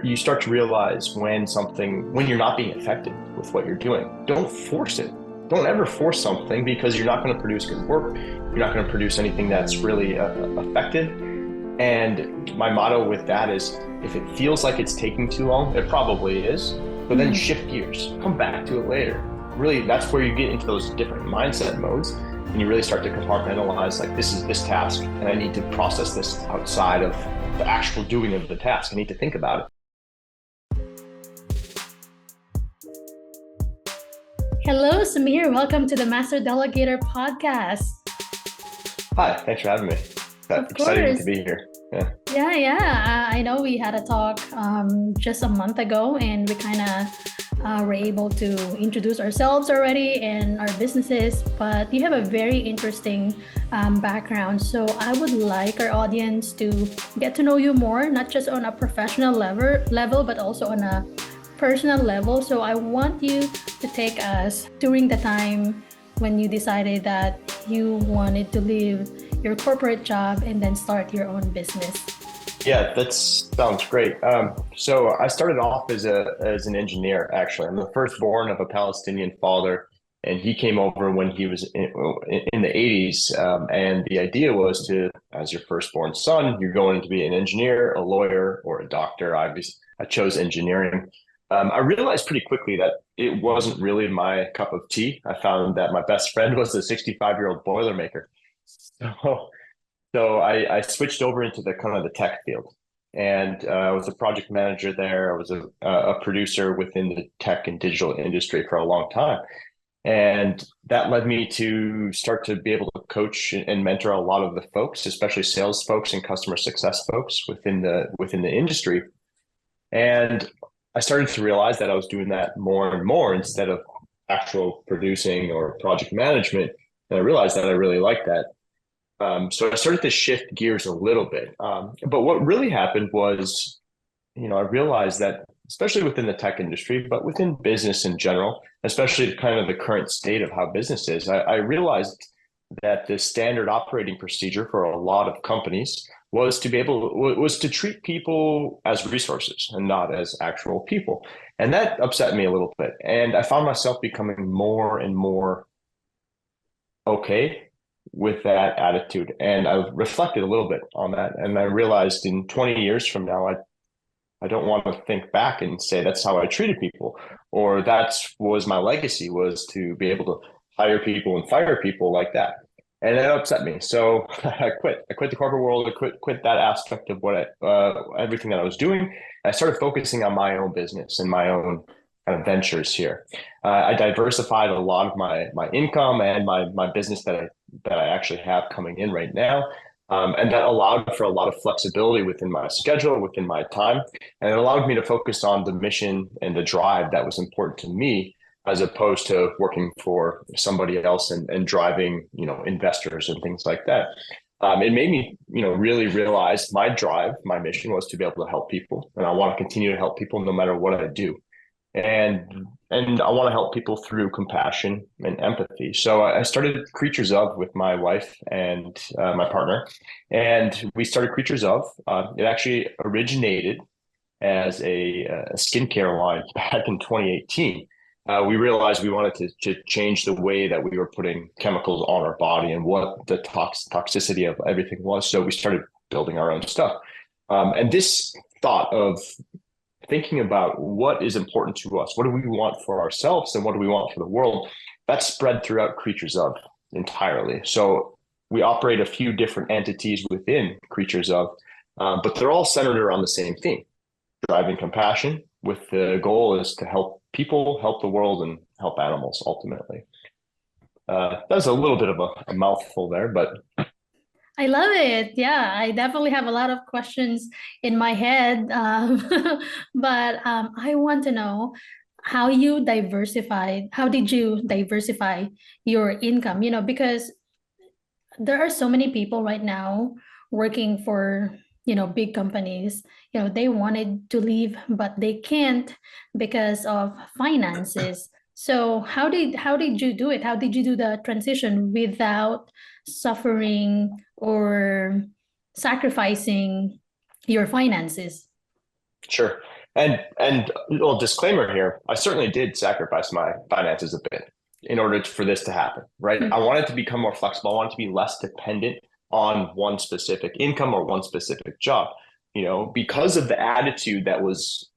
You start to realize when you're not being effective with what you're doing. Don't force it. Don't ever force something because you're not going to produce good work. You're not going to produce anything that's really effective. And my motto with that is if it feels like it's taking too long, it probably is, but then Mhm. shift gears, come back to it later. Really, that's where you get into those different mindset modes and you really start to compartmentalize like this is this task and I need to process this outside of the actual doing of the task. I need to think about it. Hello, Samir. Welcome to the Master Delegator podcast. Hi, thanks for having me. Of Exciting to course. be here. Yeah. Yeah. I know we had a talk just a month ago, and we kind of were able to introduce ourselves already and our businesses. But you have a very interesting background. So I would like our audience to get to know you more, not just on a professional level, but also on a personal level. So I want you to take us during the time when you decided that you wanted to leave your corporate job and then start your own business. Yeah, that sounds great. So I started off as an engineer. Actually, I'm the firstborn of a Palestinian father, and he came over when he was in the 80s. And the idea was to, as your firstborn son, you're going to be an engineer, a lawyer, or a doctor. I chose engineering. I realized pretty quickly that it wasn't really my cup of tea. I found that my best friend was a 65-year-old Boilermaker. So I switched over into the kind of the tech field, and I was a project manager there. I was a producer within the tech and digital industry for a long time, and that led me to start to be able to coach and mentor a lot of the folks, especially sales folks and customer success folks within the industry. And I started to realize that I was doing that more and more instead of actual producing or project management. And I realized that I really liked that. So I started to shift gears a little bit. But what really happened was, I realized that, especially within the tech industry, but within business in general, especially kind of the current state of how business is, I realized that the standard operating procedure for a lot of companies was to treat people as resources and not as actual people. And that upset me a little bit. And I found myself becoming more and more okay with that attitude. And I reflected a little bit on that. And I realized in 20 years from now, I don't want to think back and say that's how I treated people, or that's was my legacy was to be able to hire people and fire people like that. And it upset me. So I quit. I quit the corporate world. I quit that aspect of everything that I was doing. I started focusing on my own business and my own kind of ventures here. I diversified a lot of my income and my business that I actually have coming in right now. And that allowed for a lot of flexibility within my schedule, within my time. And it allowed me to focus on the mission and the drive that was important to me, as opposed to working for somebody else and driving, investors and things like that. It made me, really realize my drive, my mission was to be able to help people. And I want to continue to help people no matter what I do. And I want to help people through compassion and empathy. So I started Creatures of with my wife and my partner, and we started Creatures of. It actually originated as a skincare line back in 2018. We realized we wanted to change the way that we were putting chemicals on our body and what the toxicity of everything was. So we started building our own stuff. And this thought of thinking about what is important to us, what do we want for ourselves, and what do we want for the world, that's spread throughout Creatures of entirely. So we operate a few different entities within Creatures of, but they're all centered around the same theme: driving compassion, with the goal is to help people, help the world, and help animals ultimately. That's a little bit of a mouthful there, but I love it. Yeah, I definitely have a lot of questions in my head. But I want to know how did you diversify your income? Because there are so many people right now working for big companies. They wanted to leave but they can't because of finances. So how did you do it? How did you do the transition without suffering or sacrificing your finances? sure. And well, disclaimer here, I certainly did sacrifice my finances a bit in order for this to happen, right? I Mhm. wanted to become more flexible. I wanted to be less dependent on one specific income or one specific job, because of the attitude that was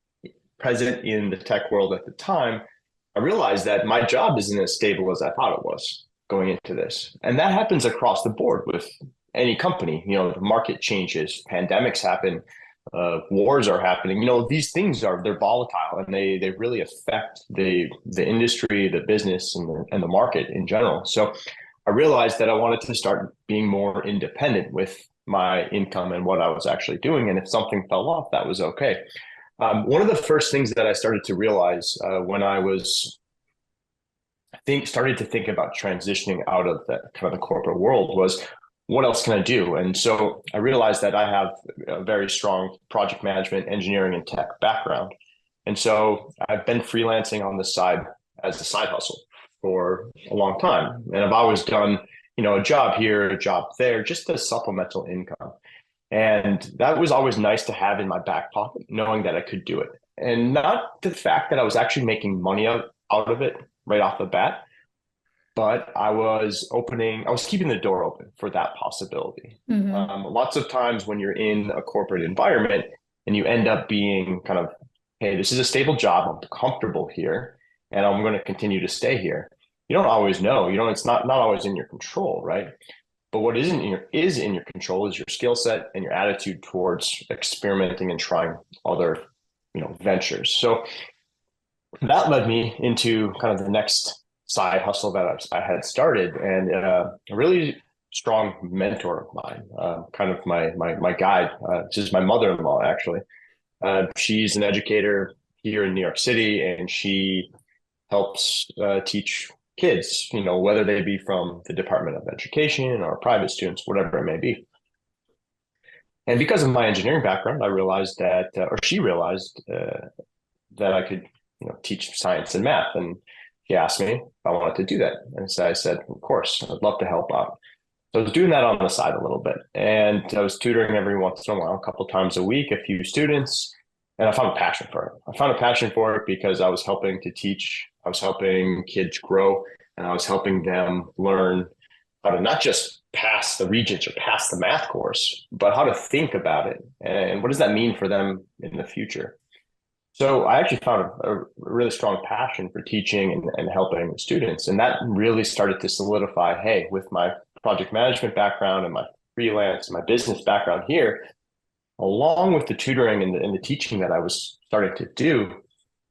present in the tech world at the time. I realized that my job isn't as stable as I thought it was going into this. And that happens across the board with any company. The market changes, pandemics happen, wars are happening. These things they're volatile, and they really affect the industry, the business, and the market in general. So I realized that I wanted to start being more independent with my income and what I was actually doing. And if something fell off, that was okay. One of the first things that I started to realize when I was started to think about transitioning out of that kind of the corporate world was, what else can I do? And so I realized that I have a very strong project management, engineering, and tech background. And so I've been freelancing on the side as a side hustle for a long time. And I've always done, a job here, a job there, just a supplemental income. And that was always nice to have in my back pocket, knowing that I could do it. And not the fact that I was actually making money out of it right off the bat, but I was keeping the door open for that possibility. Mhm. Lots of times when you're in a corporate environment and you end up being kind of, hey, this is a stable job, I'm comfortable here, and I'm going to continue to stay here. You don't always know, it's not always in your control, right? But what is in your control is your skill set and your attitude towards experimenting and trying other, ventures. So that led me into kind of the next side hustle that I had started, and a really strong mentor of mine, kind of my guide. This is my mother-in-law, actually. She's an educator here in New York City, and she helps teach kids, whether they be from the Department of Education or private students, whatever it may be. And because of my engineering background, I realized that, or she realized that I could, teach science and math. And she asked me if I wanted to do that. And so I said, of course, I'd love to help out. So I was doing that on the side a little bit. And I was tutoring every once in a while, a couple times a week, a few students. And I found a passion for it. I found a passion for it because I was helping to teach, I was helping kids grow, and I was helping them learn how to not just pass the regents or pass the math course, but how to think about it. And what does that mean for them in the future? So I actually found a really strong passion for teaching and helping students. And that really started to solidify, hey, with my project management background and my freelance, my business background here, along with the tutoring and the teaching that I was starting to do,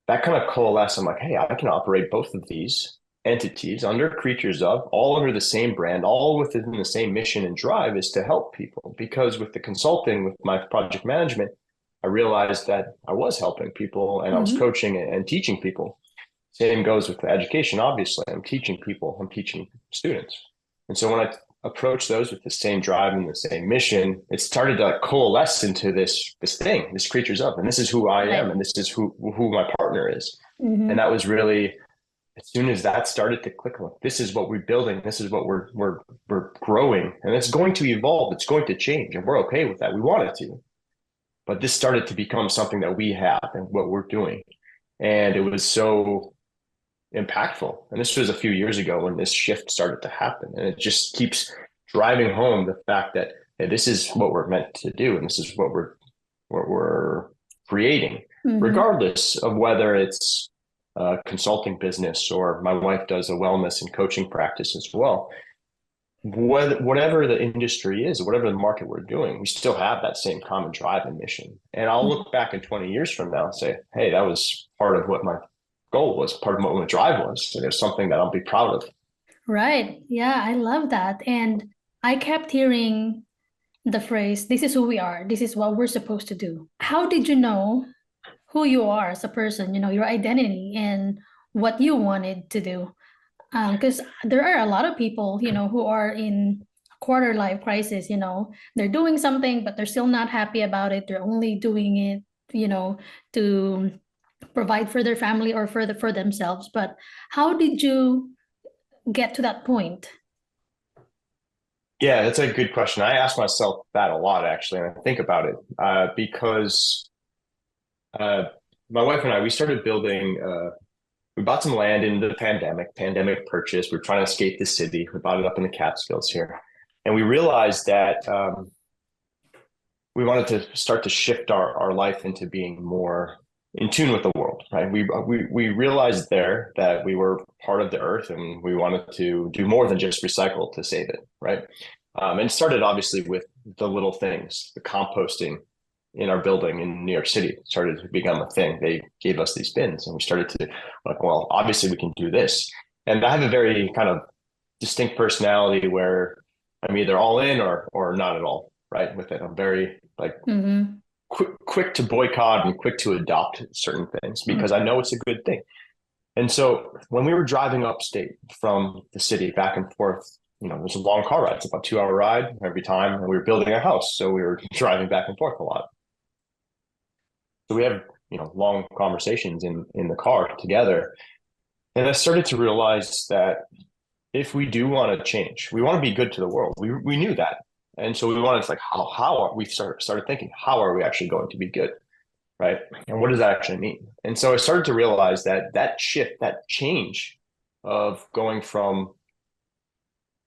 that kind of coalesced. I'm like, hey, I can operate both of these entities under Creatures of, all under the same brand, all within the same mission and drive, is to help people. Because with the consulting, with my project management, I realized that I was helping people and I was Mhm. coaching and teaching people. Same goes with the education. Obviously, I'm teaching people, I'm teaching students. And so when I approach those with the same drive and the same mission, it started to coalesce into this thing, this Creatures of, and this is who I am, Right. and this is who my partner is. And Mhm. that was really, as soon as that started to click, like, this is what we're building, this is what we're growing, and it's going to evolve, it's going to change, and we're okay with that. We want it to, but this started to become something that we have and what we're doing, and it was so impactful. And this was a few years ago when this shift started to happen, and it just keeps driving home the fact that, hey, this is what we're meant to do, and this is what we're creating, Mhm. regardless of whether it's a consulting business, or my wife does a wellness and coaching practice as well. Whatever the industry is, whatever the market we're doing, we still have that same common drive and mission. And I'll Mhm. look back in 20 years from now and say, hey, that was part of what my goal was, part of what my drive was. And it's something that I'll be proud of. Right. Yeah, I love that. And I kept hearing the phrase, this is who we are, this is what we're supposed to do. How did you know who you are as a person, your identity and what you wanted to do? Because there are a lot of people, who are in quarter life crisis, they're doing something, but they're still not happy about it. They're only doing it, to provide for their family or for themselves. But how did you get to that point? Yeah, that's a good question. I ask myself that a lot, actually, and I think about it because uh, my wife and I, we started building. We bought some land in the pandemic purchase. We were trying to escape the city. We bought it up in the Catskills here, and we realized that we wanted to start to shift our life into being more in tune with the world, right? We realized there that we were part of the earth and we wanted to do more than just recycle to save it, right? And it started obviously with the little things, the composting in our building in New York City started to become a thing. They gave us these bins and we started to like, well, obviously we can do this. And I have a very kind of distinct personality where I'm either all in or not at all, right? With it. I'm very like Mm-hmm. quick to boycott and quick to adopt certain things because I know it's a good thing. And so when we were driving upstate from the city back and forth, it was a long car ride. It's about 2 hour ride every time. And we were building a house. So we were driving back and forth a lot. So we have, long conversations in the car together. And I started to realize that if we do want to change, we want to be good to the world. We knew that. And so we wanted to like, how are we started thinking, how are we actually going to be good? Right. And what does that actually mean? And so I started to realize that shift, that change of going from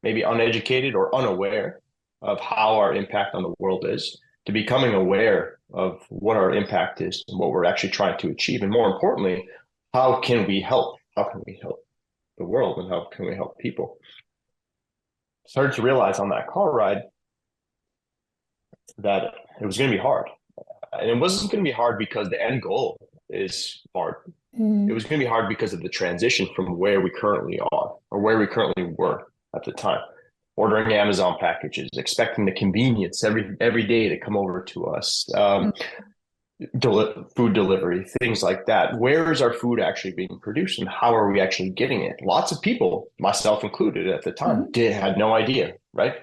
maybe uneducated or unaware of how our impact on the world is to becoming aware of what our impact is and what we're actually trying to achieve. And more importantly, how can we help? How can we help the world and how can we help people? Started to realize on that car ride that it was going to be hard. And it wasn't going to be hard because the end goal is hard. Mm-hmm. It was going to be hard because of the transition from where we currently are or where we currently were at the time. Ordering Amazon packages, expecting the convenience every day to come over to us, food delivery, things like that. Where is our food actually being produced and how are we actually getting it? Lots of people, myself included at the time, had no idea, right?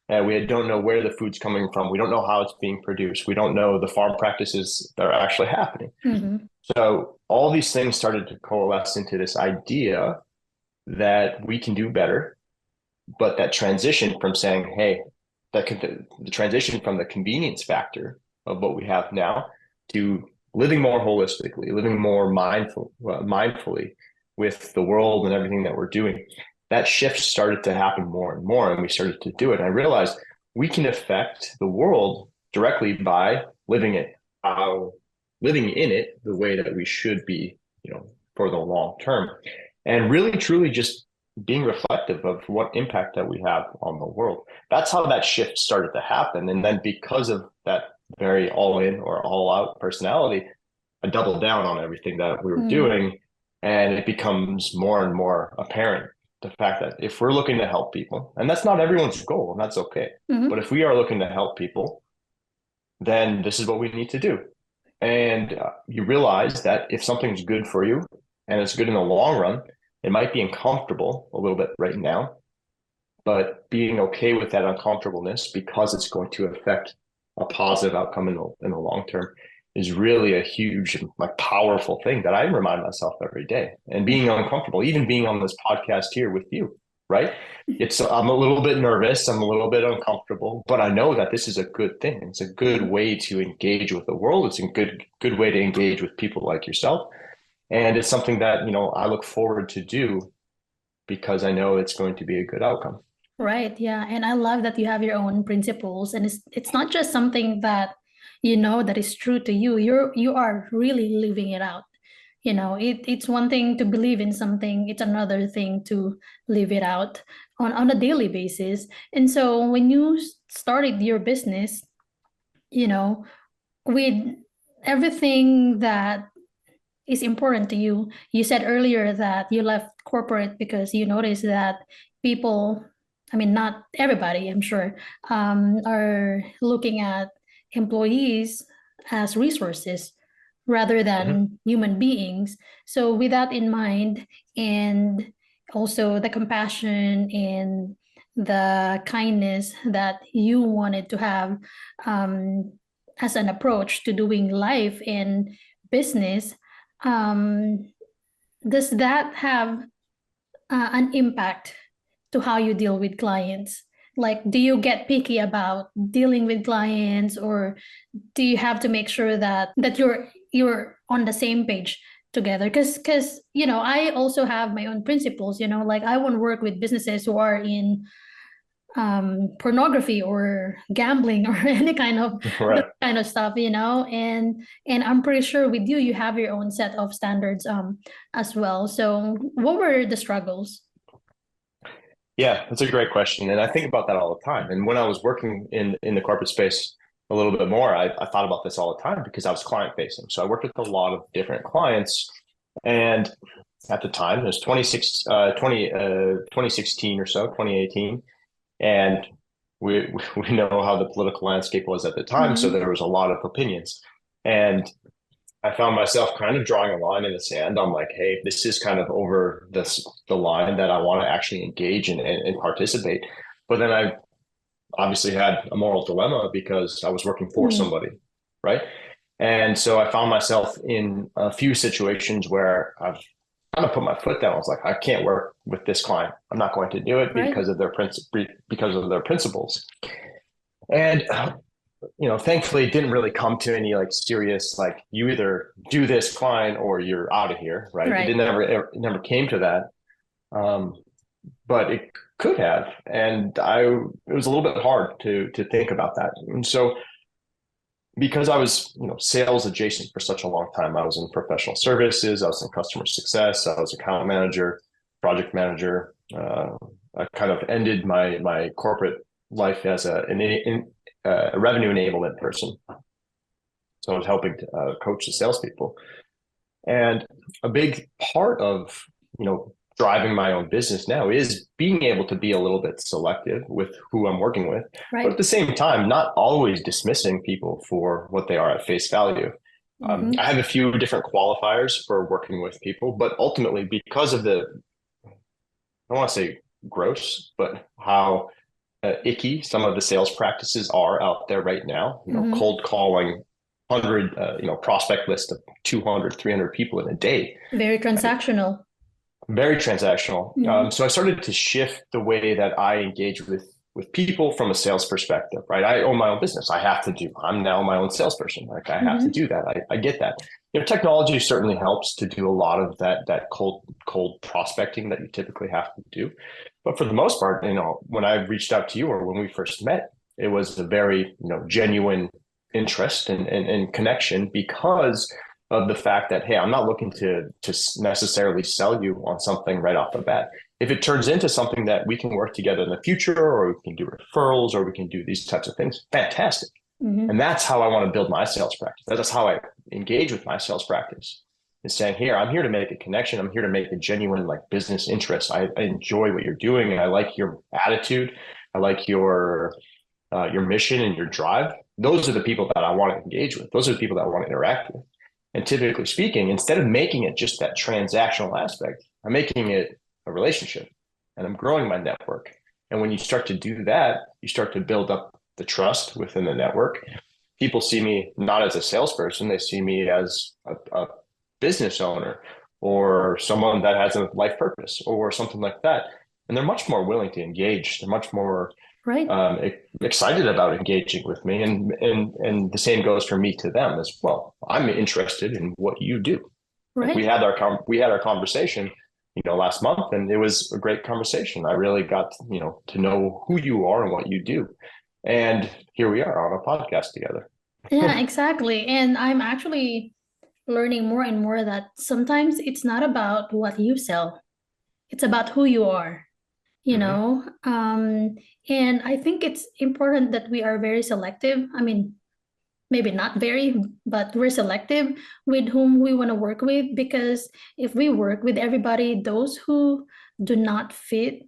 And we don't know where the food's coming from. We don't know how it's being produced. We don't know the farm practices that are actually happening. Mm-hmm. So all these things started to coalesce into this idea that we can do better. But that transition from saying, hey, the transition from the convenience factor of what we have now to living more holistically, living more mindfully with the world and everything that we're doing, that shift started to happen more and more, and we started to do it. And I realized we can affect the world directly by living in it the way that we should be, for the long term. And really, truly just being reflective of what impact that we have on the world. That's how that shift started to happen. And then because of that very all in or all out personality, I doubled down on everything that we were doing. And it becomes more and more apparent the fact that if we're looking to help people, and that's not everyone's goal, and that's okay. Mm-hmm. But if we are looking to help people, then this is what we need to do. And you realize that if something's good for you and it's good in the long run, it might be uncomfortable a little bit right now, but being okay with that uncomfortableness because it's going to affect a positive outcome in the long term is really a huge, like, powerful thing that I remind myself every day. And being uncomfortable, even being on this podcast here with you, right? I'm a little bit nervous, I'm a little bit uncomfortable, but I know that this is a good thing. It's a good way to engage with the world. It's a good way to engage with people like yourself. And it's something that, I look forward to do because I know it's going to be a good outcome. Right. Yeah. And I love that you have your own principles, and it's not just something that that is true to you. You are really living it out. It's one thing to believe in something, it's another thing to live it out on a daily basis. And so when you started your business, with everything that is important to you. You said earlier that you left corporate because you noticed that people, I mean, not everybody, I'm sure, are looking at employees as resources rather than human beings. So with that in mind, and also the compassion and the kindness that you wanted to have as an approach to doing life and business, does that have an impact to how you deal with clients? Like, do you get picky about dealing with clients, or do you have to make sure that you're you're on the same page together, because I also have my own principles, like I won't work with businesses who are in pornography or gambling or any kind of Right. that kind of stuff, and I'm pretty sure with you you have your own set of standards as well. So what were the struggles? Yeah, that's a great question. And I think about that all the time. And when I was working in the corporate space a little bit more, I thought about this all the time because I was client facing. So I worked with a lot of different clients. And at the time, it was 2016 or so, 2018. And we know how the political landscape was at the time. So Mm-hmm. there was a lot of opinions. And I found myself kind of drawing a line in the sand. I'm like, hey, this is kind of over the line that I want to actually engage and participate. But then I obviously had a moral dilemma because I was working for Mm-hmm. somebody, right? And so I found myself in a few situations where I've kind of put my foot down. I was like, I can't work with this client. I'm not going to do it Right. because of their principles. And thankfully it didn't really come to any like serious, like you either do this client or you're out of here, right? It Right. didn't it never came to that. Um, but it could have. And it was a little bit hard to think about that. And so because I was, sales adjacent for such a long time, I was in professional services, I was in customer success, I was account manager, project manager. I kind of ended my corporate life as a revenue enablement person. So I was helping to coach the salespeople. And a big part of, driving my own business now is being able to be a little bit selective with who I'm working with, but at Right. the same time, not always dismissing people for what they are at face value. Mm-hmm. I have a few different qualifiers for working with people, but ultimately, because of I don't want to say gross, but how icky some of the sales practices are out there right now, Mm-hmm. cold calling 100, prospect list of 200, 300 people in a day, Very right? transactional. Very transactional. Mm-hmm. So I started to shift the way that I engage with people from a sales perspective, right? I own my own business. I'm now my own salesperson. Like I have to Mm-hmm. do that. I get that. Technology certainly helps to do a lot of that cold prospecting that you typically have to do. But for the most part, when I reached out to you or when we first met, it was a very, genuine interest and connection because of the fact that, hey, I'm not looking to necessarily sell you on something right off the bat. If it turns into something that we can work together in the future, or we can do referrals, or we can do these types of things, fantastic. And Mm-hmm. that's how I want to build my sales practice. That's how I engage with my sales practice. Is saying, here, I'm here to make a connection. I'm here to make a genuine like business interest. I enjoy what you're doing, and I like your attitude. I like your mission and your drive. Those are the people that I want to engage with. Those are the people that I want to interact with. And typically speaking, instead of making it just that transactional aspect, I'm making it a relationship and I'm growing my network. And when you start to do that, you start to build up the trust within the network. People see me not as a salesperson, they see me as a business owner or someone that has a life purpose or something like that. And they're much more willing to engage. They're much more Right. excited about engaging with me, and the same goes for me to them as well. I'm interested in what you do. Like Right. we had our conversation, last month, and it was a great conversation. I really got to know who you are and what you do, and here we are on a podcast together. Yeah, exactly. And I'm actually learning more and more that sometimes it's not about what you sell, it's about who you are, you Mm-hmm. know? And I think it's important that we are very selective. I mean, maybe not very, but we're selective with whom we want to work with, because if we work with everybody, those who do not fit,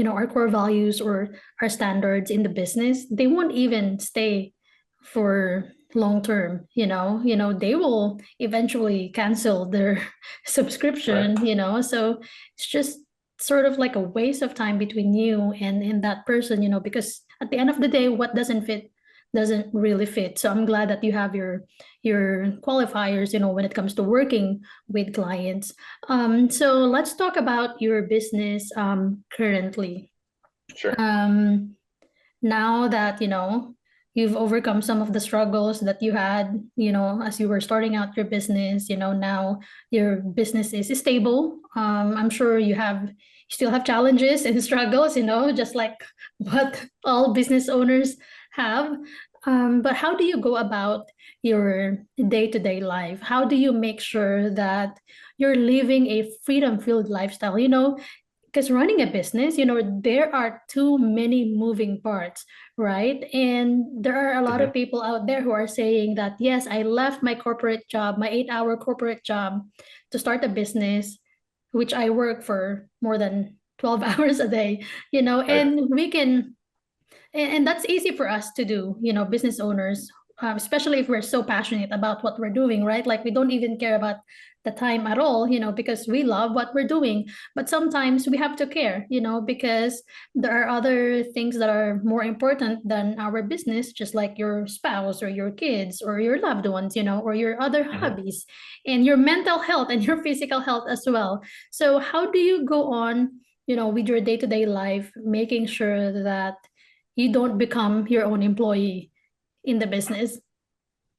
our core values or our standards in the business, they won't even stay for long term. They will eventually cancel their Right. subscription. So it's just sort of like a waste of time between you and that person, because at the end of the day, what doesn't fit doesn't really fit. So I'm glad that you have your qualifiers, when it comes to working with clients. So let's talk about your business currently. Sure. Um, Now that you've overcome some of the struggles that you had, as you were starting out your business. Now your business is stable. I'm sure you still have challenges and struggles, just like what all business owners have. But how do you go about your day-to-day life? How do you make sure that you're living a freedom-filled lifestyle? Because running a business, there are too many moving parts, right? And there are a lot Mhm. of people out there who are saying that, yes, I left my corporate job, my 8-hour corporate job to start a business, which I work for more than 12 hours a day, Right. and and that's easy for us to do, business owners, especially if we're so passionate about what we're doing, right? Like we don't even care about the time at all, because we love what we're doing. But sometimes we have to care, because there are other things that are more important than our business, just like your spouse or your kids or your loved ones, or your other Mhm. hobbies and your mental health and your physical health as well. So how do you go on, with your day-to-day life, making sure that you don't become your own employee in the business?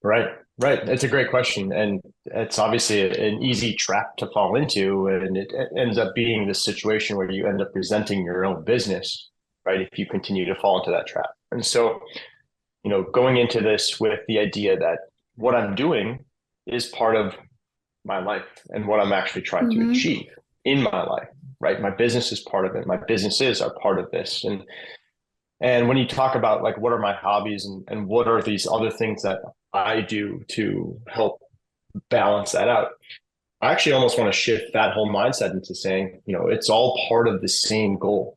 Right. Right. It's a great question. And it's obviously an easy trap to fall into. And it ends up being this situation where you end up resenting your own business, right? If you continue to fall into that trap. And so, going into this with the idea that what I'm doing is part of my life and what I'm actually trying to Mm-hmm. achieve in my life, right? My business is part of it. My businesses are part of this. And when you talk about like what are my hobbies and what are these other things that I do to help balance that out, I actually almost want to shift that whole mindset into saying, it's all part of the same goal.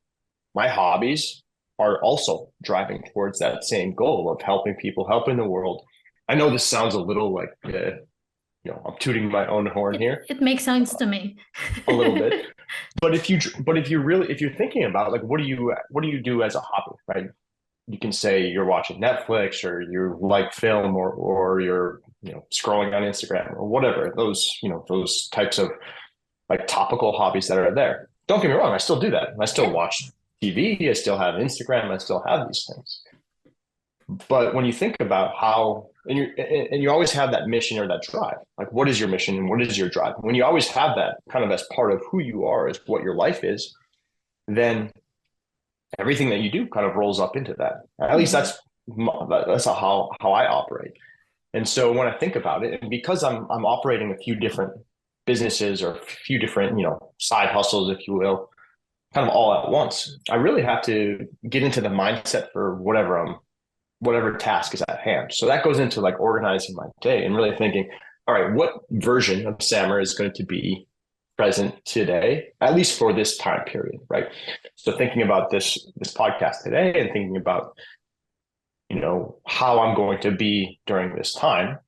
My hobbies are also driving towards that same goal of helping people, helping the world. I know this sounds a little like, I'm tooting my own horn It, here it makes sense to me. a little bit, if you're thinking about like, what do you do as a hobby, right? You can say you're watching Netflix or you like film or you're scrolling on Instagram or whatever those types of like topical hobbies that are there. Don't get me wrong, I still do that. I still Yeah. watch TV, I still have Instagram, I still have these things. But when you think about how and you always have that mission or that drive, like what is your mission and what is your drive? When you always have that kind of as part of who you are, as what your life is, then everything that you do kind of rolls up into that. At least Mm-hmm. that's how I operate. And so when I think about it, and because I'm operating a few different businesses or a few different side hustles, if you will, kind of all at once, I really have to get into the mindset for whatever task is at hand. So that goes into like organizing my day and really thinking, all right, what version of Samir is going to be present today, at least for this time period, right? So thinking about this podcast today and thinking about how I'm going to be during this time,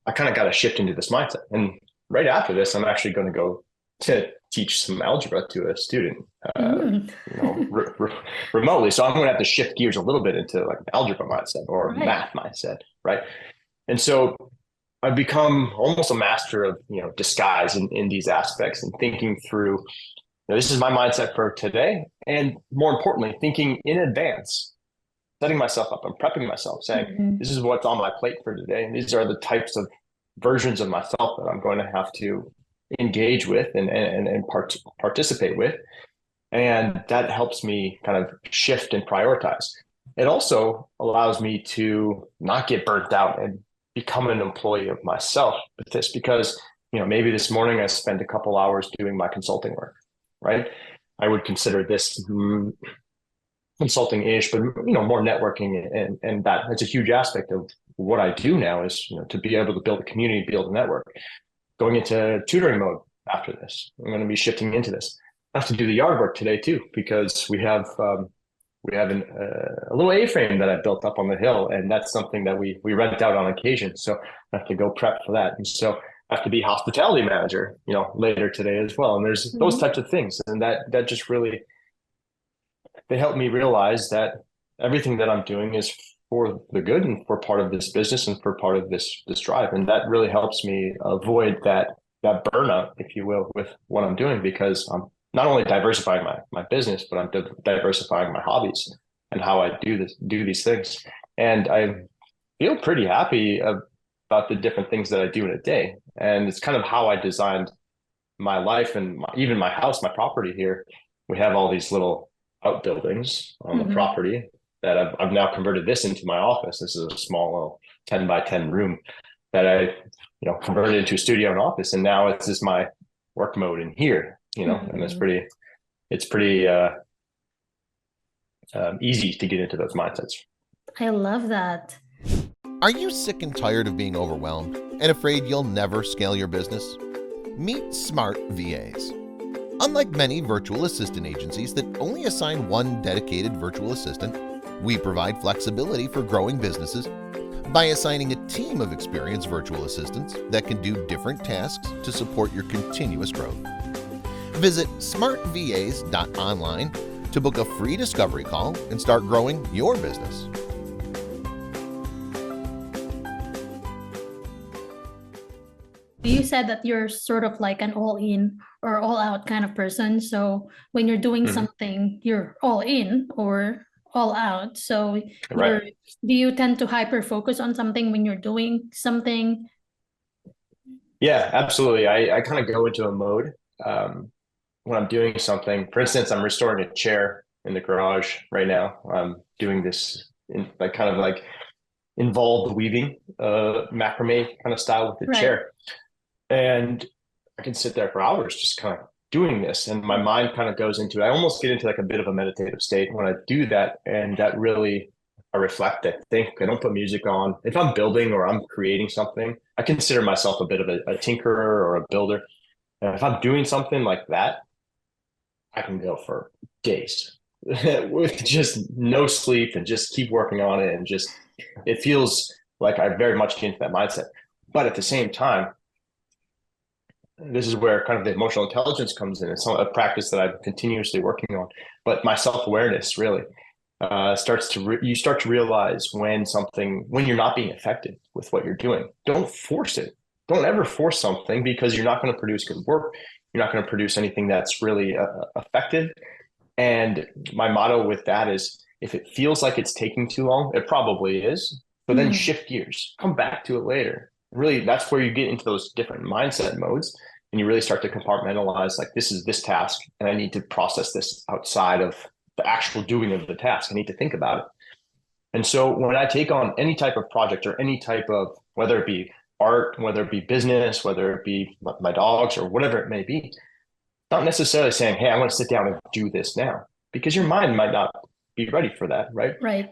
I kind of got to shift into this mindset. And right after this, I'm actually going to go to teach some algebra to a student, Mm. you know, remotely. So I'm going to have to shift gears a little bit into like an algebra mindset or Right. math mindset, right? And so I've become almost a master of disguise in these aspects and thinking through. This is my mindset for today, and more importantly, thinking in advance, setting myself up and prepping myself, saying Mm-hmm. this is what's on my plate for today, and these are the types of versions of myself that I'm going to have to engage with and participate with, and that helps me kind of shift and prioritize. It also allows me to not get burnt out and become an employee of myself with this because maybe this morning I spent a couple hours doing my consulting work, right? I would consider this consulting ish, but more networking and that it's a huge aspect of what I do now is to be able to build a community, build a network. Going into tutoring mode after this, I'm going to be shifting into this. I have to do the yard work today too because we have a little A-frame that I built up on the hill, and that's something that we rent out on occasion. So I have to go prep for that, and so I have to be hospitality manager, later today as well. And there's those Mm-hmm. types of things, and that just really they help me realize that everything that I'm doing is for the good and for part of this business and for part of this drive, and that really helps me avoid that burnout, if you will, with what I'm doing because I'm not only diversifying my business, but I'm diversifying my hobbies and how I do these things. And I feel pretty happy about the different things that I do in a day. And it's kind of how I designed my life and even my house, my property here. We have all these little outbuildings on the Mhm. property that I've now converted this into my office. This is a small little 10 by 10 room that I, converted into a studio and office. And now it's just my work mode in here, and Mhm. it's pretty easy to get into those mindsets. I love that. Are you sick and tired of being overwhelmed and afraid you'll never scale your business? Meet Smart VAs. Unlike many virtual assistant agencies that only assign one dedicated virtual assistant, we provide flexibility for growing businesses by assigning a team of experienced virtual assistants that can do different tasks to support your continuous growth. Visit smartvas.online to book a free discovery call and start growing your business. You said that you're sort of like an all in or all out kind of person. So when you're doing Mhm. something, you're all in or all out. So Right. do you tend to hyper focus on something when you're doing something? Yeah, absolutely. I kind of go into a mode when I'm doing something. For instance, I'm restoring a chair in the garage right now. I'm doing this in like kind of like involved weaving, macrame kind of style with the Right. chair. And I can sit there for hours just kind of doing this. And my mind kind of goes into, I almost get into like a bit of a meditative state when I do that. And that really, I reflect, I think, I don't put music on. If I'm building or I'm creating something, I consider myself a bit of a tinkerer or a builder. And if I'm doing something like that, I can go for days with just no sleep and just keep working on it. And just, it feels like I very much get into that mindset. But at the same time, this is where kind of the emotional intelligence comes in. It's a practice that I'm continuously working on. But my self awareness really you start to realize when you're not being effective with what you're doing. Don't force it. Don't ever force something because you're not going to produce good work. You're not going to produce anything that's really effective. And my motto with that is if it feels like it's taking too long, it probably is. But then Mm. shift gears, come back to it later. Really, that's where you get into those different mindset modes and you really start to compartmentalize like, this is this task, and I need to process this outside of the actual doing of the task. I need to think about it. And so when I take on any type of project or any type of, whether it be art, whether it be business, whether it be my dogs or whatever it may be, not necessarily saying, hey, I want to sit down and do this now, because your mind might not be ready for that, right? Right.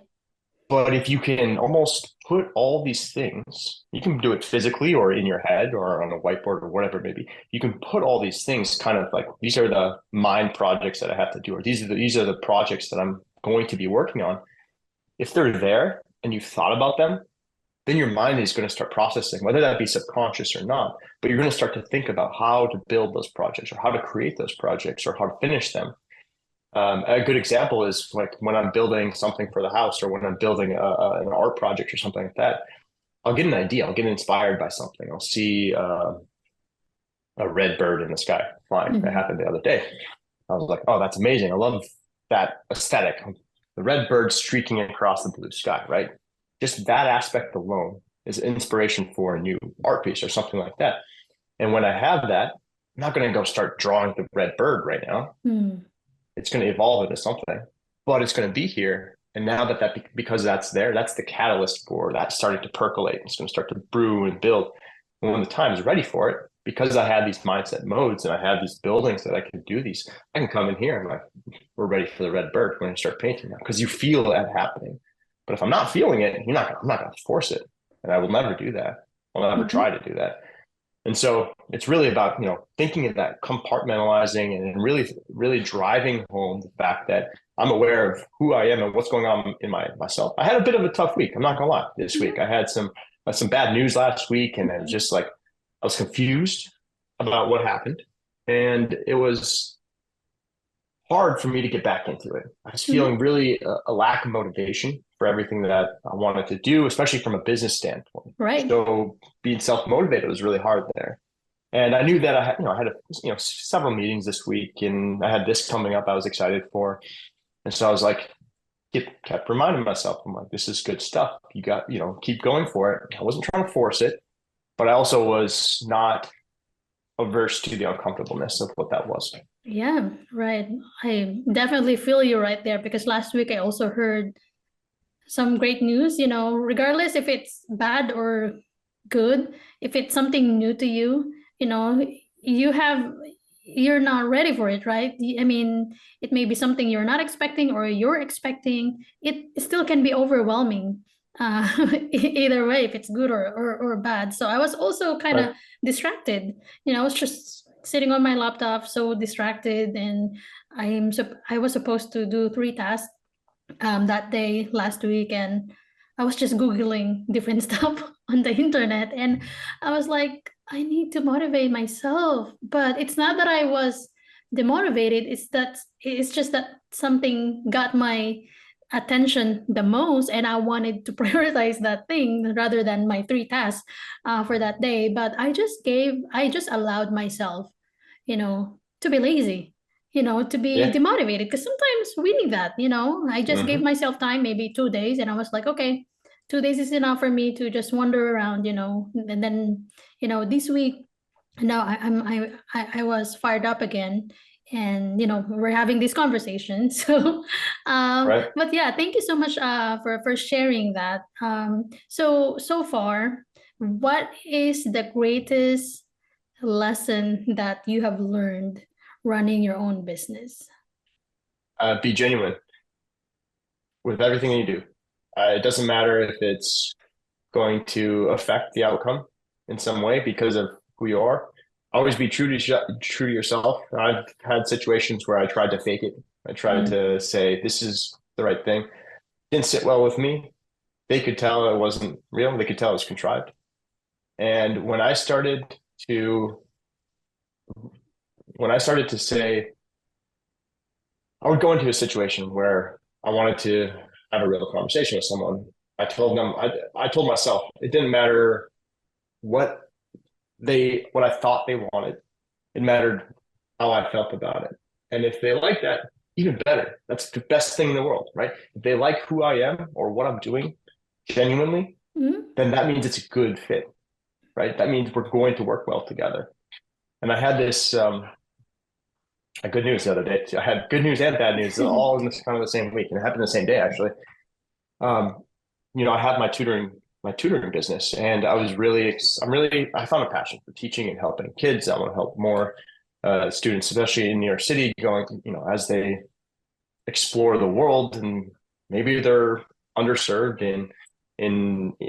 But if you can almost put all these things, you can do it physically or in your head or on a whiteboard or whatever it may be. You can put all these things kind of like, these are the mind projects that I have to do, or these are the projects that I'm going to be working on. If they're there and you've thought about them, then your mind is going to start processing, whether that be subconscious or not. But you're going to start to think about how to build those projects or how to create those projects or how to finish them. A good example is like when I'm building something for the house or when I'm building an art project or something like that. I'll get an idea. I'll get inspired by something. I'll see a red bird in the sky flying. That Mhm. happened the other day. I was like, oh, that's amazing. I love that aesthetic. The red bird streaking across the blue sky, right? Just that aspect alone is inspiration for a new art piece or something like that. And when I have that, I'm not going to go start drawing the red bird right now. Mm. It's going to evolve into something, but it's going to be here. And now because that's there, that's the catalyst for that starting to percolate. It's going to start to brew and build. And when the time is ready for it, because I had these mindset modes and I have these buildings that I can do these, I can come in here and like, we're ready for the red bird. We're going to start painting now because you feel that happening. But if I'm not feeling it, I'm not going to force it. And I will never do that. I'll never Mhm. try to do that. And so it's really about, thinking of that, compartmentalizing and really, really driving home the fact that I'm aware of who I am and what's going on in myself. I had a bit of a tough week. I'm not gonna lie. This Yeah. week I had some bad news last week, and I was just like I was confused about what happened, and it was hard for me to get back into it. I was Mhm. feeling really a lack of motivation for everything that I wanted to do, especially from a business standpoint. Right. So being self-motivated was really hard there. And I knew that I had several meetings this week, and I had this coming up I was excited for. And so I was like, kept reminding myself, I'm like, this is good stuff. You got, keep going for it. I wasn't trying to force it, but I also was not averse to the uncomfortableness of what that was. Yeah, right. I definitely feel you right there because last week I also heard some great news, regardless if it's bad or good, if it's something new to you, you have you're not ready for it, right? I mean, it may be something you're not expecting or you're expecting. It still can be overwhelming. Either way, if it's good or bad. So I was also kind Right. of distracted. I was just sitting on my laptop, so distracted, and I was supposed to do 3 tasks that day last week, and I was just googling different stuff on the internet, and I was like, I need to motivate myself, but it's not that I was demotivated. It's just that something got my attention the most, and I wanted to prioritize that thing rather than my 3 tasks for that day. But I just allowed myself, to be lazy, to be Yeah. demotivated, because sometimes we need that. I just gave Hmm. myself time, maybe 2 days, and I was like, okay, 2 days is enough for me to just wander around, and then, this week, now I was fired up again, and we're having this conversation. So, Right. but yeah, thank you so much for sharing that. So far, what is the greatest lesson that you have learned running your own business? Be genuine with everything you do. It doesn't matter if it's going to affect the outcome in some way because of who you are. Always be true to yourself. I've had situations where I tried to fake it. I tried Mm. to say this is the right thing. Didn't sit well with me. They could tell it wasn't real. They could tell it was contrived. And to when I started to say, I would go into a situation where I wanted to have a real conversation with someone. I told myself it didn't matter what what I thought they wanted. It mattered how I felt about it. And if they like that, even better. That's the best thing in the world, right? If they like who I am or what I'm doing genuinely, Mm. then that means it's a good fit, right? That means we're going to work well together. And I had this good news the other day. I had good news and bad news all in this kind of the same week, and it happened the same day actually. Um, I had my tutoring business, and I found a passion for teaching and helping kids. I want to help more students, especially in New York City, going, as they explore the world, and maybe they're underserved in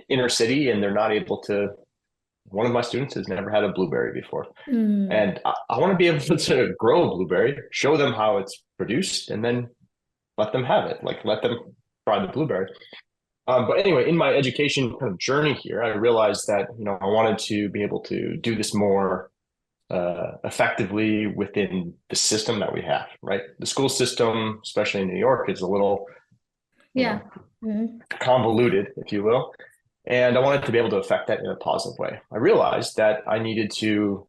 inner city, and they're not able to. One of my students has never had a blueberry before, Mm. and I want to be able to grow a blueberry, show them how it's produced, and then let them have it. Like let them try the blueberry. But anyway, in my education kind of journey here, I realized that I wanted to be able to do this more effectively within the system that we have. Right, the school system, especially in New York, is a little you Yeah. know Mm. convoluted, if you will, and I wanted to be able to affect that in a positive way. I realized that I needed to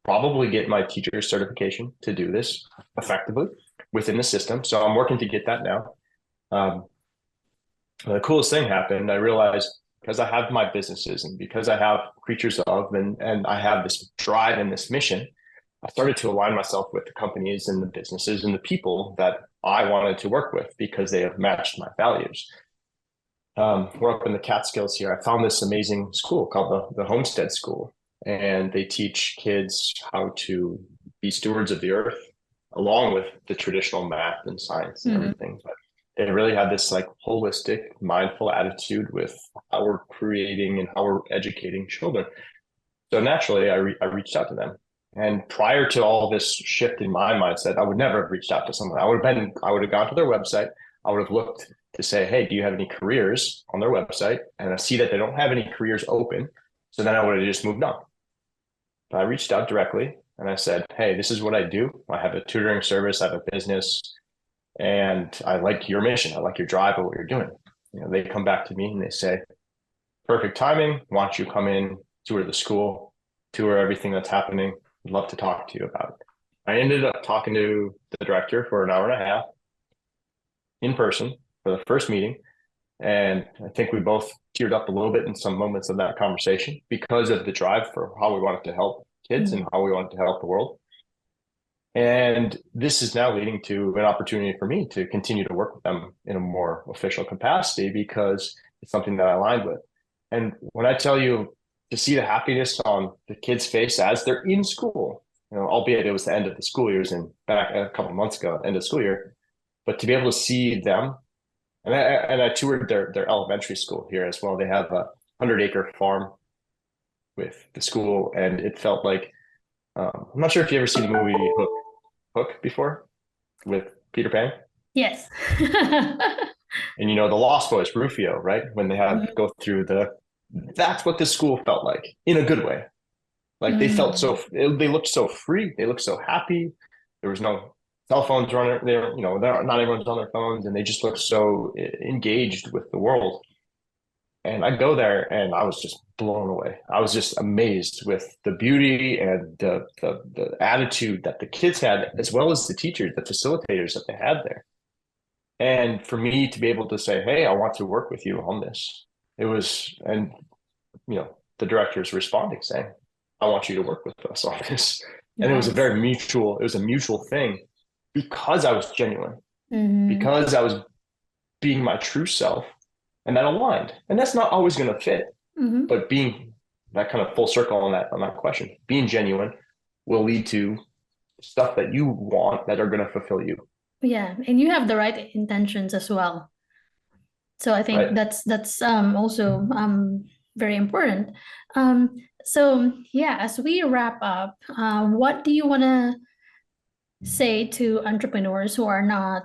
probably get my teacher certification to do this effectively within the system. So I'm working to get that now. Um, the coolest thing happened. I realized because I have my businesses and because I have creatures of and I have this drive and this mission, I started to align myself with the companies and the businesses and the people that I wanted to work with because they have matched my values. We're up in the Catskills here. I found this amazing school called the Homestead School, and they teach kids how to be stewards of the earth, along with the traditional math and science and Mm. everything. But they really have this like holistic, mindful attitude with how we're creating and how we're educating children. So naturally, I reached out to them. And prior to all this shift in my mindset, I would never have reached out to someone. I would have gone to their website. I would have looked to say, hey, do you have any careers on their website? And I see that they don't have any careers open. So then I would have just moved on. But I reached out directly and I said, hey, this is what I do. I have a tutoring service, I have a business, and I like your mission. I like your drive of what you're doing. They come back to me and they say, perfect timing. Why don't you come in, tour the school, tour everything that's happening? I'd love to talk to you about it. I ended up talking to the director for an hour and a half in person. for the first meeting. And I think we both teared up a little bit in some moments of that conversation because of the drive for how we wanted to help kids and how we wanted to help the world. And this is now leading to an opportunity for me to continue to work with them in a more official capacity because it's something that I aligned with. And when I tell you to see the happiness on the kids' face as they're in school, albeit it was the end of the school years and back a couple of months ago, end of school year, but to be able to see them. And I toured their elementary school here as well. They have a 100-acre farm with the school, and it felt like I'm not sure if you ever seen the movie Hook before with Peter Pan. Yes. And the Lost Boys, Rufio, right? When they have go through that's what the school felt like in a good way. Like they felt they looked so free. They looked so happy. There was no cell phones running there, not everyone's on their phones, and they just look so engaged with the world. And I go there and I was just blown away. I was just amazed with the beauty and the attitude that the kids had, as well as the teachers, the facilitators that they had there. And for me to be able to say, hey, I want to work with you on this. It was, and the directors responding saying, I want you to work with us on this. And it was a mutual thing. Because I was genuine, because I was being my true self, and that aligned. And that's not always going to fit, but being that kind of full circle on that question, being genuine will lead to stuff that you want that are going to fulfill you. Yeah, and you have the right intentions as well. So I think that's also very important. So yeah, as we wrap up, what do you want to say to entrepreneurs who are not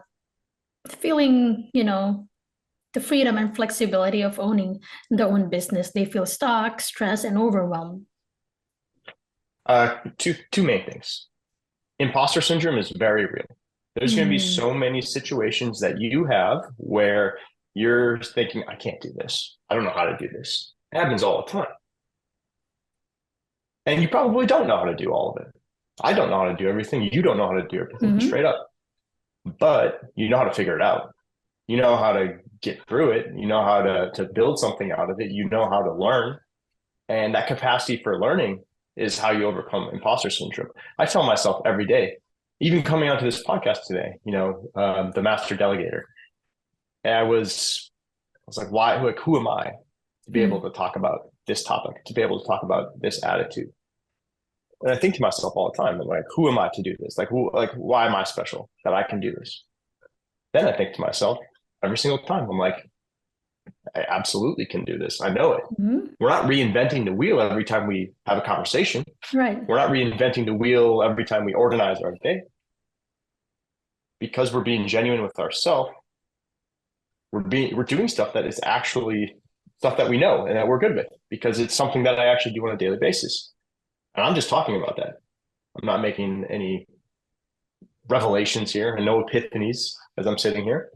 feeling, the freedom and flexibility of owning their own business? They feel stuck, stressed, and overwhelmed. Two main things. Imposter syndrome is very real. There's going to be so many situations that you have where you're thinking, I can't do this. I don't know how to do this. It happens all the time. And you probably don't know how to do all of it. I don't know how to do everything. You don't know how to do everything, straight up. But you know how to figure it out. You know how to get through it. You know how to build something out of it. You know how to learn. And that capacity for learning is how you overcome imposter syndrome. I tell myself every day, even coming onto this podcast today, the Master Delegator. And I was like, why? Like, who am I to be able to talk about this topic, to be able to talk about this attitude? And I think to myself all the time, I'm like, who am I to do this? Why am I special that I can do this? Then I think to myself every single time, I'm like, I absolutely can do this. I know it. We're not reinventing the wheel every time we have a conversation. Right. We're not reinventing the wheel every time we organize our day. Because we're being genuine with ourselves, we're doing stuff that is actually stuff that we know and that we're good with, because it's something that I actually do on a daily basis. And I'm just talking about that. I'm not making any revelations here and no epiphanies as I'm sitting here.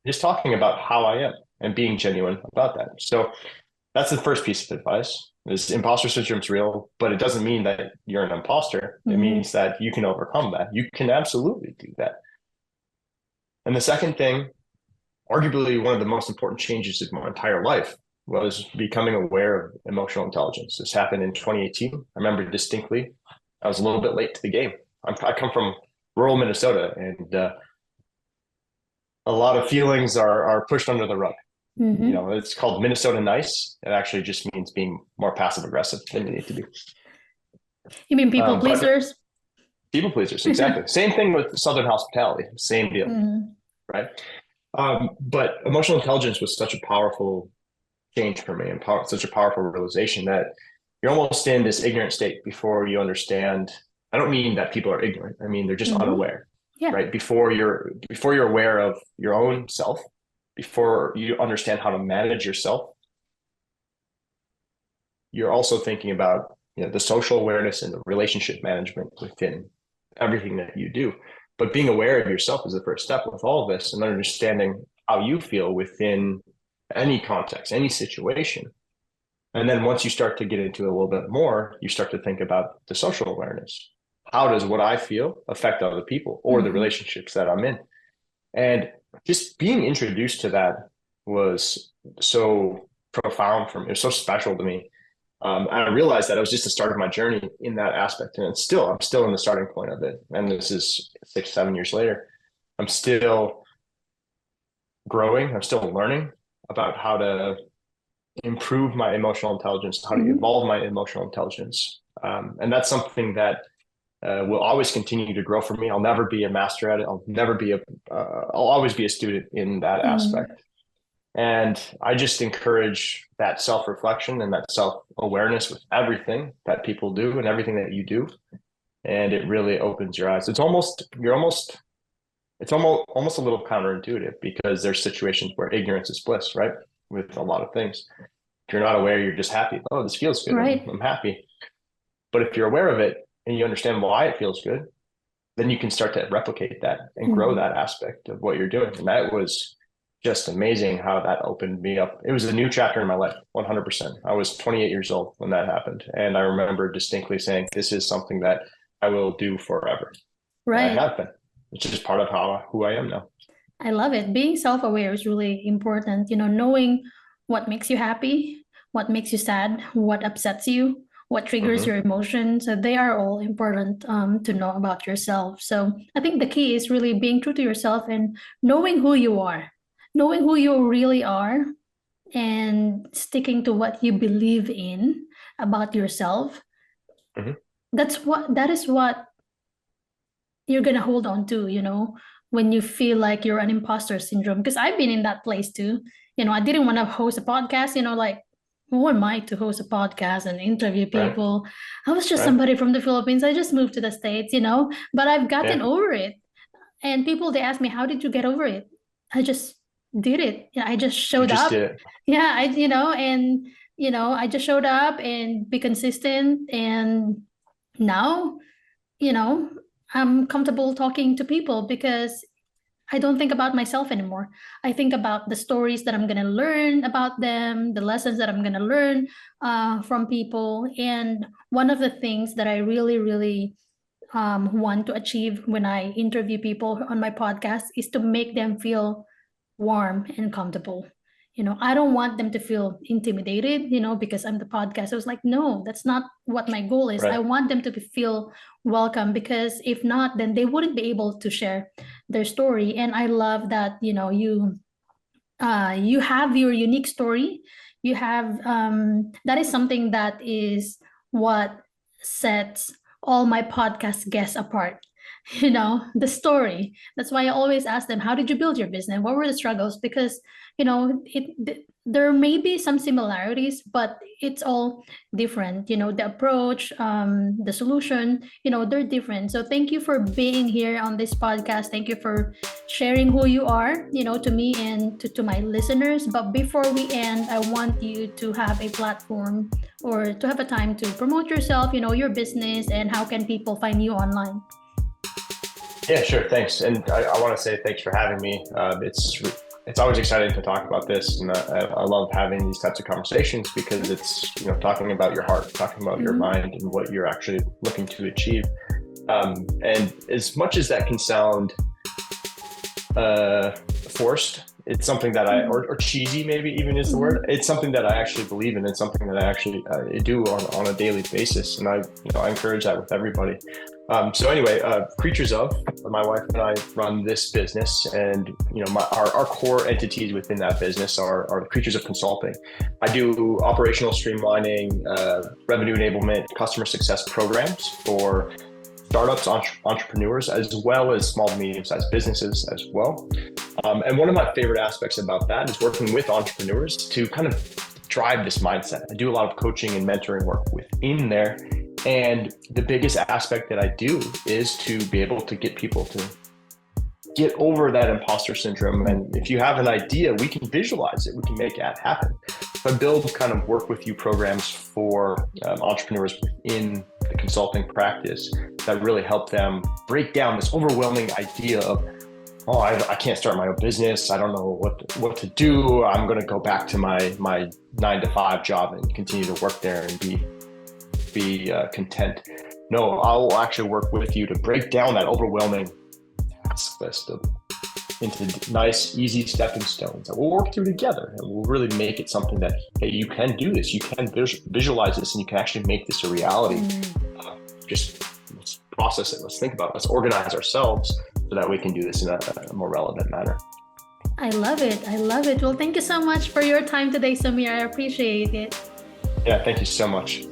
Just talking about how I am and being genuine about that. So that's the first piece of advice. Is imposter syndrome is real, but it doesn't mean that you're an imposter. It means that you can overcome that. You can absolutely do that. And the second thing, arguably one of the most important changes of my entire life, was becoming aware of emotional intelligence. This happened in 2018. I remember distinctly. I was a little bit late to the game. I come from rural Minnesota, and a lot of feelings are pushed under the rug. It's called Minnesota nice. It actually just means being more passive aggressive than you need to be. You mean people pleasers? People pleasers, exactly. Same thing with Southern hospitality. Same deal, right? But emotional intelligence was such a powerful change for me, and such a powerful realization that you're almost in this ignorant state before you understand. I don't mean that people are ignorant. I mean they're just unaware, right? Before you're aware of your own self, before you understand how to manage yourself, you're also thinking about the social awareness and the relationship management within everything that you do. But being aware of yourself is the first step with all of this, and understanding how you feel within any context, any situation. And then once you start to get into it a little bit more, you start to think about the social awareness. How does what I feel affect other people or the relationships that I'm in? And just being introduced to that was so profound for me. It was so special to me. And I realized that it was just the start of my journey in that aspect. And I'm still in the starting point of it. And this is 6, 7 years later. I'm still growing. I'm still learning about how to improve my emotional intelligence, how to evolve my emotional intelligence. And that's something that will always continue to grow for me. I'll never be a master at it. I'll always be a student in that aspect. And I just encourage that self-reflection and that self-awareness with everything that people do and everything that you do. And it really opens your eyes. It's almost a little counterintuitive, because there's situations where ignorance is bliss, right? With a lot of things. If you're not aware, you're just happy. Oh, this feels good. Right. I'm happy. But if you're aware of it and you understand why it feels good, then you can start to replicate that and grow that aspect of what you're doing. And that was just amazing how that opened me up. It was a new chapter in my life, 100%. I was 28 years old when that happened. And I remember distinctly saying, this is something that I will do forever. Right. And I have been. It's just part of who I am now. I love it. Being self-aware is really important. Knowing what makes you happy, what makes you sad, what upsets you, what triggers your emotions. So they are all important to know about yourself. So I think the key is really being true to yourself and knowing who you are, knowing who you really are, and sticking to what you believe in about yourself. That is what you're gonna hold on to, when you feel like you're an imposter syndrome. Because I've been in that place too. I didn't want to host a podcast, like, who am I to host a podcast and interview people? Right. I was just somebody from the Philippines. I just moved to the States, but I've gotten over it. And people, they ask me, how did you get over it? I just did it. I just showed up. Yeah, I just showed up and be consistent. And now, I'm comfortable talking to people because I don't think about myself anymore. I think about the stories that I'm going to learn about them, the lessons that I'm going to learn from people. And one of the things that I really, really want to achieve when I interview people on my podcast is to make them feel warm and comfortable. I don't want them to feel intimidated, because I'm the podcast. I was like, no, that's not what my goal is. Right. I want them to feel welcome, because if not, then they wouldn't be able to share their story. And I love that, you have your unique story. You have, that is something that is what sets all my podcast guests apart. The story. That's why I always ask them, how did you build your business? What were the struggles? Because there may be some similarities, but it's all different. The approach, the solution, they're different. So thank you for being here on this podcast. Thank you for sharing who you are, to me and to my listeners. But before we end, I want you to have a platform or to have a time to promote yourself, your business, and how can people find you online? Yeah, sure. Thanks. And I want to say thanks for having me. It's always exciting to talk about this. And I love having these types of conversations because it's, talking about your heart, talking about your mind and what you're actually looking to achieve. And as much as that can sound forced, it's something that or cheesy, maybe even is the word. It's something that I actually believe in. It's something that I actually do on a daily basis. And I encourage that with everybody. So anyway, Creatures of, my wife and I run this business, and our core entities within that business are the Creatures of Consulting. I do operational streamlining, revenue enablement, customer success programs for startups, entrepreneurs, as well as small to medium-sized businesses as well. And one of my favorite aspects about that is working with entrepreneurs to kind of drive this mindset. I do a lot of coaching and mentoring work within there. And the biggest aspect that I do is to be able to get people to get over that imposter syndrome. And if you have an idea, we can visualize it. We can make it happen. I build kind of work with you programs for entrepreneurs within the consulting practice that really help them break down this overwhelming idea of, I can't start my own business. I don't know what to do. I'm going to go back to my 9-to-5 job and continue to work there and be content. No, I'll actually work with you to break down that overwhelming task list of into nice, easy stepping stones that we'll work through together, and we'll really make it something that, hey, you can do this, you can visualize this, and you can actually make this a reality. Just let's process it, let's think about it, let's organize ourselves so that we can do this in a more relevant manner. I love it. I love it. Well, thank you so much for your time today, Samir. I appreciate it. Yeah, thank you so much.